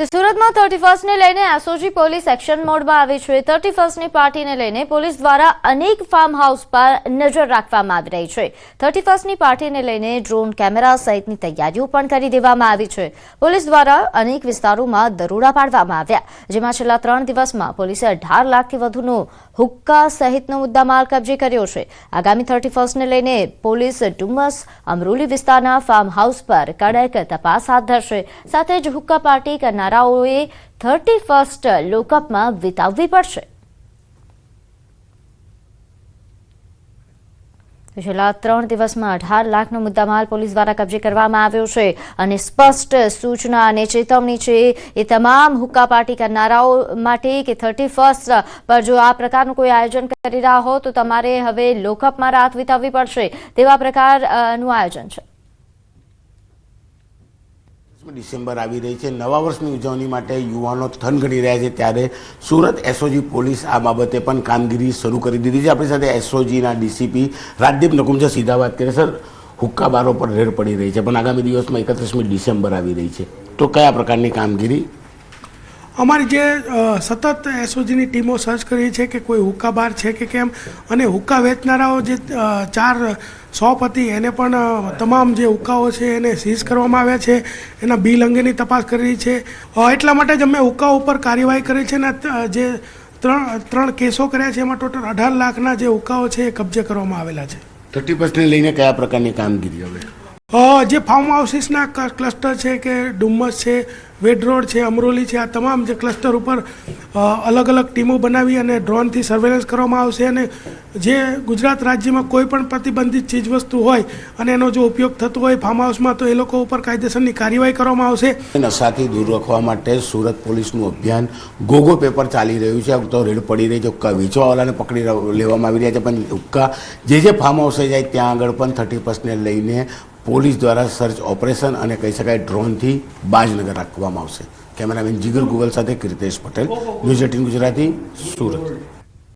તો સુરતમાં 31st ને લઈને એસઓજી પોલીસ એક્શન મોડમાં આવી છે। 31st ની પાર્ટીને લઈને પોલીસ દ્વારા અનેક ફાર્મ હાઉસ પર નજર રાખવામાં આવી રહી છે। 31st ની પાર્ટીને લઈને ડ્રોન કેમેરા સહિતની તૈયારીઓ પણ કરી દેવામાં આવી છે। પોલીસ દ્વારા અનેક વિસ્તારોમાં દરોડા પાડવામાં આવ્યા, જેમાં છેલ્લા 3 દિવસમાં પોલીસે 18 લાખથી વધુનો હુક્કા સહિતનો મુદ્દામાલ કબજે કર્યો છે। આગામી 31st ને લઈને પોલીસ ડુમસ અમરોલી વિસ્તારના ફાર્મ હાઉસ પર કડક તપાસ હાથ ધરશે। સાથે જ હુક્કા પાર્ટી કરનારાઓએ 31st લોકઅપમાં વિતાવવી પડશે। છેલ્લા 3 દિવસમાં 18 લાખનો મુદ્દામાલ પોલીસ દ્વારા કબજે કરવામાં આવ્યો છે અને સ્પષ્ટ સૂચના અને ચેતવણી છે એ તમામ હુક્કા પાર્ટી કરનારાઓ માટે કે 31st પર જો આ પ્રકારનું કોઈ આયોજન કરી રહ્યા હો તો તમારે હવે લોકઅપમાં રાત વિતાવવી પડશે, તેવા પ્રકારનું આયોજન છે। ડિસેમ્બર આવી રહી છે, નવા વર્ષની ઉજવણી માટે યુવાનો થનગની રહ્યા છે, ત્યારે સુરત એસઓજી પોલીસ આ બાબતે પણ કામગીરી શરૂ કરી દીધી છે। આપણી સાથે એસઓજીના ડીસીપી રાજદીપ નકુમજા સીધા વાત કરે। સર, હુક્કા બારો પર રેડ પડી રહી છે, પણ આગામી દિવસમાં 31મી ડિસેમ્બર આવી રહી છે, તો કયા પ્રકારની કામગીરી? અમારી જે સતત એસઓજીની ટીમો સર્ચ કરી છે કે કોઈ હુક્કા બાર છે કે કેમ, અને હુક્કા વેચનારાઓ જે 4 શોપ હતી એને પણ તમામ જે હુક્કાઓ છે એને સીઝ કરવામાં આવ્યા છે, એના બિલ અંગેની તપાસ કરી છે। એટલા માટે જ અમે હુક્કા ઉપર કાર્યવાહી કરી છે અને જે ત્રણ કેસો કર્યા છે એમાં ટોટલ 18 લાખના જે હુક્કાઓ છે એ કબજે કરવામાં આવેલા છે। 31ને લઈને કયા પ્રકારની કામગીરી હવે? જે ફાર્મ હાઉસીસના ક્લસ્ટર છે કે ડુમસ છે, વેડ રોડ છે, અમરોલી છે, આ તમામ જે ક્લસ્ટર ઉપર અલગ અલગ ટીમો બનાવી અને ડ્રોનથી સર્વેલન્સ કરવામાં આવશે અને જે ગુજરાત રાજ્યમાં કોઈ પણ પ્રતિબંધિત ચીજવસ્તુ હોય અને એનો જો ઉપયોગ થતો હોય ફાર્મ હાઉસમાં તો એ લોકો ઉપર કાયદેસરની કાર્યવાહી કરવામાં આવશે। નશાથી દૂર રાખવા માટે સુરત પોલીસનું અભિયાન ગોગો પેપર ચાલી રહ્યું છે। તો રેડ પડી રહી છે, હુક્કા વેચવાવાળાને પકડી લેવામાં આવી રહ્યા છે, પણ હુક્કા જે ફાર્મ હાઉસે જાય ત્યાં આગળ પણ 31ને લઈને પોલીસ દ્વારા સર્ચ ઓપરેશન અને કહી શકાય ડ્રોનથી બાજનગર રાખવામાં આવશે। કેમેરામેન જીગર ગુગલ સાથે કીર્તેશ પટેલ, ન્યૂઝ 18 ગુજરાતી, સુરત।